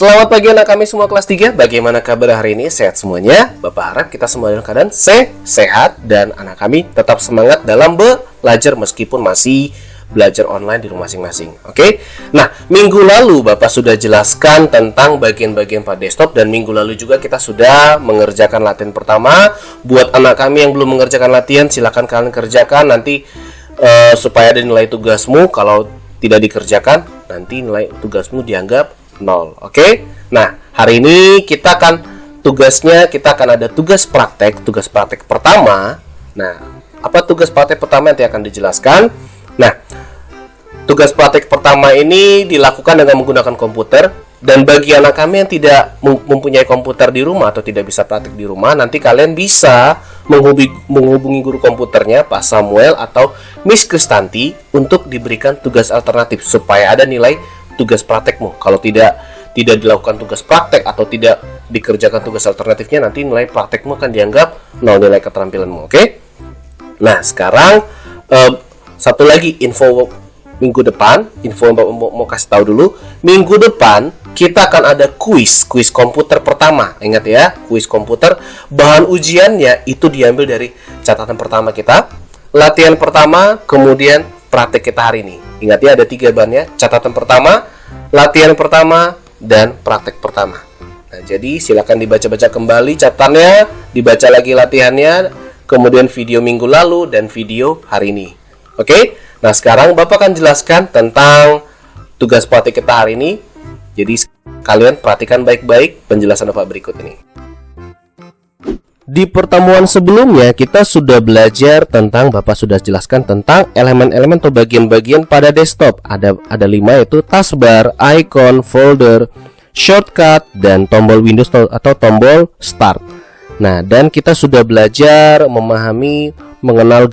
Selamat pagi anak kami semua kelas 3. Bagaimana kabar hari ini? Sehat semuanya? Bapak harap kita semua dalam keadaan sehat dan anak kami tetap semangat dalam belajar meskipun masih belajar online di rumah masing-masing. Oke? Nah, minggu lalu Bapak sudah jelaskan tentang bagian-bagian pada desktop dan minggu lalu juga kita sudah mengerjakan latihan pertama. Buat anak kami yang belum mengerjakan latihan, silakan kalian kerjakan nanti supaya ada nilai tugasmu. Kalau tidak dikerjakan, nanti nilai tugasmu dianggap 0. Oke? Nah, hari ini kita akan ada tugas praktek pertama. Nah, apa tugas praktek pertama nanti akan dijelaskan. Nah, tugas praktek pertama ini dilakukan dengan menggunakan komputer. Dan bagi anak kami yang tidak mempunyai komputer di rumah atau tidak bisa praktek di rumah, nanti kalian bisa menghubungi guru komputernya, Pak Samuel atau Miss Kristanti, untuk diberikan tugas alternatif supaya ada nilai tugas praktekmu. Kalau tidak dilakukan tugas praktek atau tidak dikerjakan tugas alternatifnya, nanti nilai praktekmu akan dianggap 0 nilai keterampilanmu. Oke? Nah, sekarang satu lagi info minggu depan, info yang mau kasih tahu dulu. Minggu depan kita akan ada kuis komputer pertama. Ingat ya, kuis komputer. Bahan ujiannya itu diambil dari catatan pertama kita, latihan pertama, kemudian praktek kita hari ini. Ingat ya, ada 3 bahannya: catatan pertama, latihan pertama, dan praktek pertama. Nah, jadi silakan dibaca-baca kembali catatannya, dibaca lagi latihannya, kemudian video minggu lalu dan video hari ini. Oke? Nah, sekarang Bapak akan jelaskan tentang tugas praktek kita hari ini. Jadi kalian perhatikan baik-baik penjelasan Bapak berikut ini. Di pertemuan sebelumnya kita sudah belajar tentang, Bapak sudah jelaskan tentang elemen-elemen atau bagian-bagian pada desktop. Ada 5, yaitu taskbar, icon, folder, shortcut, dan tombol Windows atau tombol start. Nah, dan kita sudah belajar mengenal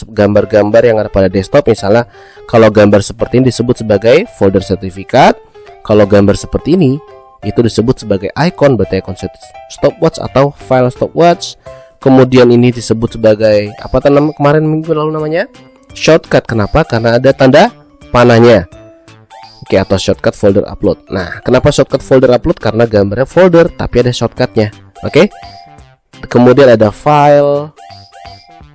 gambar-gambar yang ada pada desktop. Misalnya kalau gambar seperti ini disebut sebagai folder sertifikat. Kalau gambar seperti ini itu disebut sebagai icon, berarti icon stopwatch atau file stopwatch. Kemudian ini disebut sebagai apa nama kemarin minggu lalu namanya? Shortcut. Kenapa? Karena ada tanda panahnya. Oke, atau shortcut folder upload. Nah, kenapa shortcut folder upload? Karena gambarnya folder tapi ada shortcutnya. Oke. Kemudian ada file,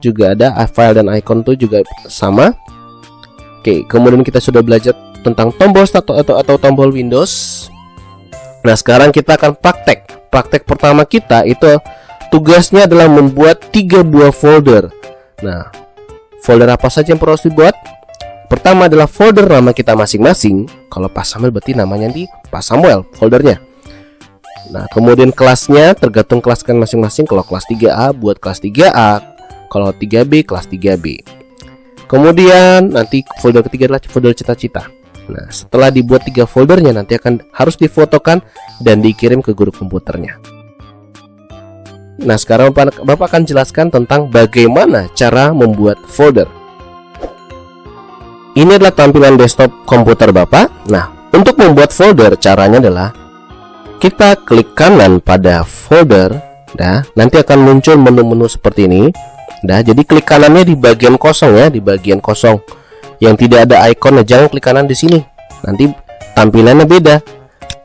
juga ada file dan icon tuh juga sama. Oke, kemudian kita sudah belajar tentang tombol start atau tombol Windows. Nah, sekarang kita akan praktek. Praktek pertama kita itu tugasnya adalah membuat 3 buah folder. Nah, folder apa saja yang perlu dibuat? Pertama adalah folder nama kita masing-masing. Kalau Pak Samuel berarti namanya di Pak Samuel foldernya. Nah, kemudian kelasnya tergantung kelas kan masing-masing. Kalau kelas 3A buat kelas 3A, kalau 3B kelas 3B. Kemudian nanti folder ketiga adalah folder cita-cita. Nah, setelah dibuat 3 foldernya, nanti harus difotokan dan dikirim ke guru komputernya. Nah, sekarang Bapak akan jelaskan tentang bagaimana cara membuat folder. Ini adalah tampilan desktop komputer Bapak. Nah, untuk membuat folder caranya adalah kita klik kanan pada folder. Nah, nanti akan muncul menu-menu seperti ini. Nah, jadi klik kanannya di bagian kosong ya, di bagian kosong yang tidak ada ikonnya. Jangan klik kanan di sini, nanti tampilannya beda.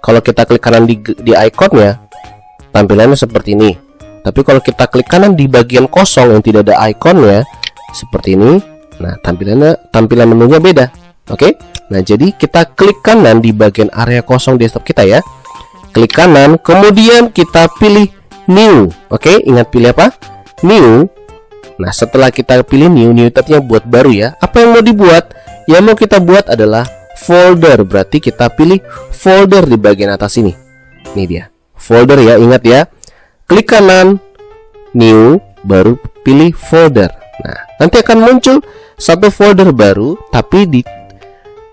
Kalau kita klik kanan di ikonnya, tampilannya seperti ini. Tapi kalau kita klik kanan di bagian kosong yang tidak ada ikonnya, seperti ini, nah tampilan menunya beda. Oke? Nah, jadi kita klik kanan di bagian area kosong desktop kita ya. Klik kanan, kemudian kita pilih new. Oke, ingat pilih apa? New. Nah, setelah kita pilih new artinya buat baru ya. Apa yang mau dibuat? Yang mau kita buat adalah folder. Berarti kita pilih folder di bagian atas ini. Ini dia, folder ya, ingat ya. Klik kanan, new, baru pilih folder. Nah, nanti akan muncul satu folder baru, tapi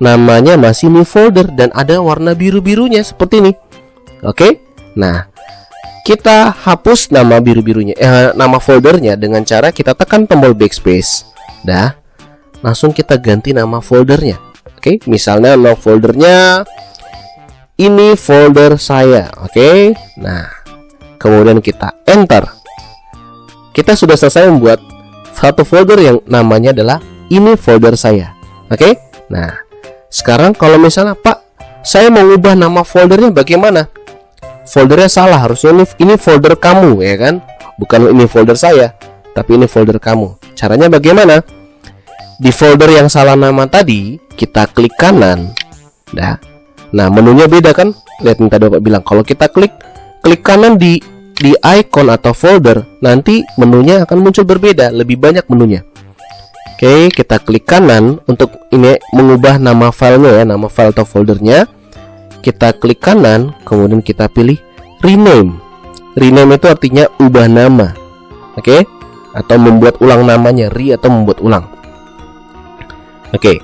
namanya masih new folder dan ada warna biru-birunya seperti ini. Oke? Nah, kita hapus nama biru-birunya, nama foldernya dengan cara kita tekan tombol backspace. Dah, langsung kita ganti nama foldernya. Oke, misalnya nama foldernya ini folder saya. Oke, nah, kemudian kita enter. Kita sudah selesai membuat satu folder yang namanya adalah ini folder saya. Oke, nah, sekarang kalau misalnya Pak, saya mau ubah nama foldernya bagaimana? foldernya salah, harusnya ini folder kamu ya kan, bukan ini folder saya, tapi ini folder kamu. Caranya bagaimana? Di folder yang salah nama tadi kita klik kanan. Nah, menunya beda kan? Lihat nih, tadi Bapak bilang kalau kita klik kanan di icon atau folder, nanti menunya akan muncul berbeda, lebih banyak menunya. Oke, kita klik kanan untuk ini mengubah nama filenya ya, nama file atau foldernya. Kita klik kanan, kemudian kita pilih rename. Rename itu artinya ubah nama. Oke? Atau membuat ulang namanya, atau membuat ulang. Oke.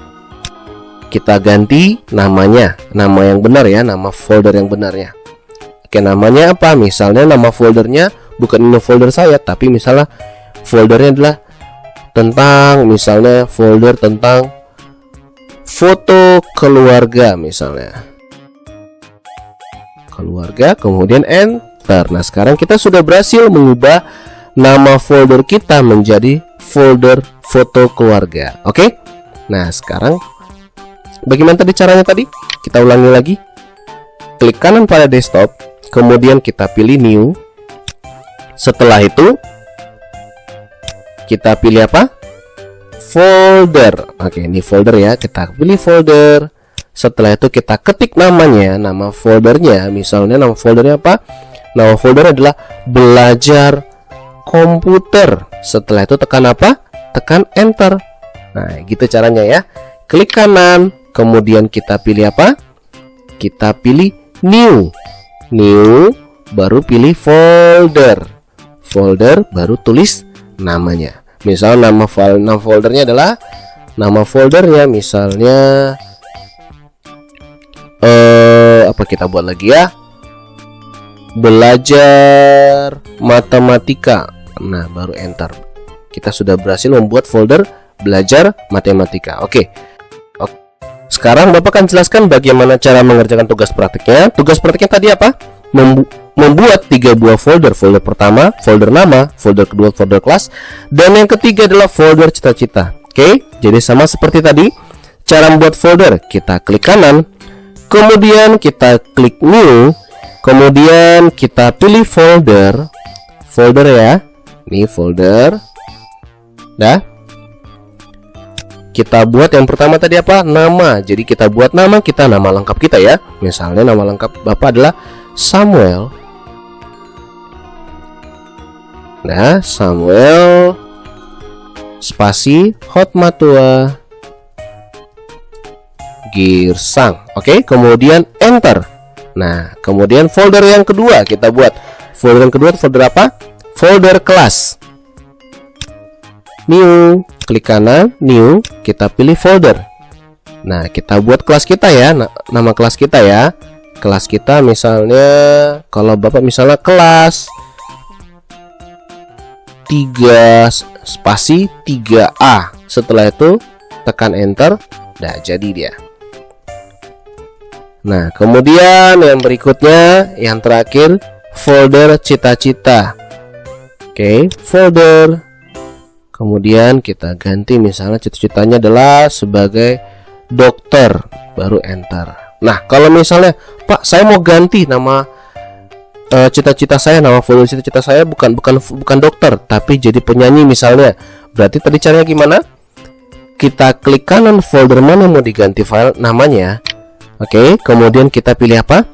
Kita ganti namanya, nama yang benar ya, nama folder yang benarnya. Oke, namanya apa? Misalnya nama foldernya bukan ini folder saya, tapi misalnya foldernya adalah tentang, misalnya folder tentang foto keluarga misalnya. Keluarga, kemudian enter. Nah, sekarang kita sudah berhasil mengubah nama folder kita menjadi folder foto keluarga. Oke? Nah, sekarang bagaimana tadi caranya tadi? Kita ulangi lagi. Klik kanan pada desktop, kemudian kita pilih new. Setelah itu kita pilih apa? Folder. Oke, ini folder ya. Kita pilih folder. Setelah itu kita ketik namanya, nama foldernya. Misalnya nama foldernya apa? Nama folder adalah belajar komputer. Setelah itu tekan apa? Tekan enter. Nah, gitu caranya ya. Klik kanan, kemudian kita pilih apa? Kita pilih new, baru pilih folder, baru tulis namanya. Misal nama foldernya adalah, nama foldernya misalnya apa kita buat lagi ya, belajar matematika. Nah, baru enter. Kita sudah berhasil membuat folder belajar matematika. Oke. Sekarang Bapak akan jelaskan bagaimana cara mengerjakan tugas praktiknya. Tugas praktiknya tadi apa? Membuat 3 buah folder. Folder pertama, folder nama. Folder kedua, folder kelas. Dan yang ketiga adalah folder cita-cita. Oke, jadi sama seperti tadi. Cara membuat folder, kita klik kanan, kemudian kita klik new, kemudian kita pilih folder. Folder ya. Ini folder. Dah. Kita buat yang pertama tadi apa? Nama. Jadi kita buat nama kita, nama lengkap kita ya. Misalnya nama lengkap Bapak adalah Samuel. Nah, Samuel spasi Hotmatua Girsang. Oke, kemudian enter. Nah, kemudian folder yang kedua kita buat. Folder yang kedua folder apa? Folder kelas. New, klik kanan, new, kita pilih folder. Nah, kita buat kelas kita ya, nama kelas kita ya. Kelas kita misalnya, kalau Bapak misalnya kelas 3 spasi 3A. Setelah itu tekan enter. Nah, jadi dia. Nah, kemudian yang berikutnya, yang terakhir folder cita-cita. Oke, folder. Kemudian kita ganti, misalnya cita-citanya adalah sebagai dokter, baru enter. Nah, kalau misalnya Pak, saya mau ganti nama cita-cita saya, nama folder cita-cita saya bukan dokter, tapi jadi penyanyi misalnya. Berarti tadi caranya gimana? Kita klik kanan folder mana mau diganti file namanya. Oke, kemudian kita pilih apa?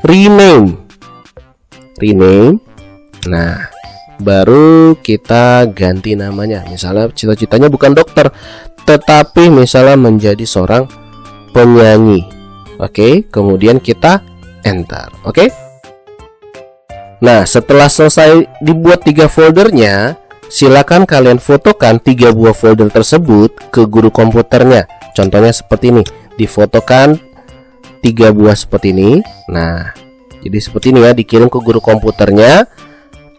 Rename. Nah, baru kita ganti namanya. Misalnya cita-citanya bukan dokter, tetapi misalnya menjadi seorang penyanyi. Oke, kemudian kita enter. Oke. Nah, setelah selesai dibuat 3 foldernya, silakan kalian fotokan 3 buah folder tersebut ke guru komputernya. Contohnya seperti ini, difotokan 3 buah seperti ini. Nah, jadi seperti ini ya, dikirim ke guru komputernya.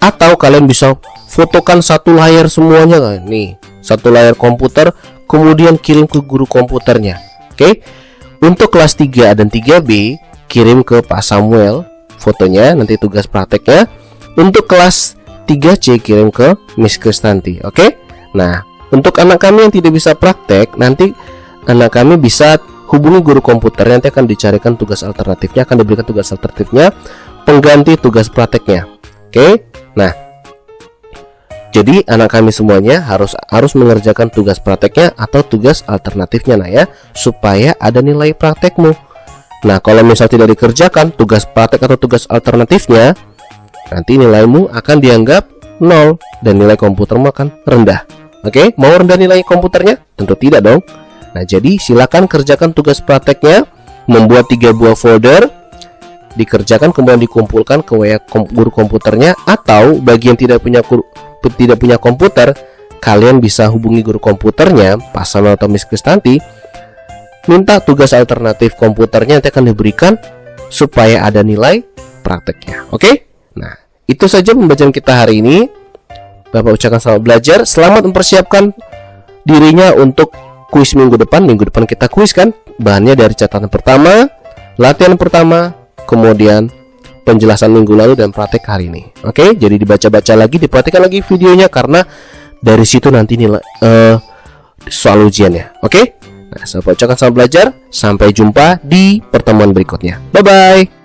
Atau kalian bisa fotokan satu layar semuanya. Nih, satu layar komputer, kemudian kirim ke guru komputernya. Oke. Untuk kelas 3 dan 3B, kirim ke Pak Samuel fotonya, nanti tugas prakteknya. Untuk kelas 3C, kirim ke Miss Kristanti. Oke. Nah, untuk anak kami yang tidak bisa praktek, nanti anak kami bisa hubungi guru komputer. Nanti akan dicarikan tugas alternatifnya, akan diberikan tugas alternatifnya pengganti tugas prakteknya. Oke. Nah, jadi anak kami semuanya harus mengerjakan tugas prakteknya atau tugas alternatifnya, nah ya, supaya ada nilai praktekmu. Nah, kalau misal tidak dikerjakan tugas praktek atau tugas alternatifnya, nanti nilaimu akan dianggap 0 dan nilai komputermu akan rendah. Oke, mau rendah nilai komputernya? Tentu tidak dong. Nah, jadi silakan kerjakan tugas prakteknya, membuat 3 buah folder, dikerjakan kemudian dikumpulkan ke WA guru komputernya, atau bagi yang tidak punya komputer, kalian bisa hubungi guru komputernya, Pak Samuel atau Miss Kristanti, minta tugas alternatif komputernya, nanti akan diberikan supaya ada nilai prakteknya. Oke? Nah, itu saja pembelajaran kita hari ini. Bapak ucapkan selamat belajar, selamat mempersiapkan dirinya untuk kuis minggu depan. Minggu depan kita kuis kan, bahannya dari catatan pertama, latihan pertama, kemudian penjelasan minggu lalu dan praktek hari ini. Oke, jadi dibaca-baca lagi, diperhatikan lagi videonya, karena dari situ nanti nilai soal ujiannya. Oke, nah, saya ucapkan selamat belajar, sampai jumpa di pertemuan berikutnya. Bye bye.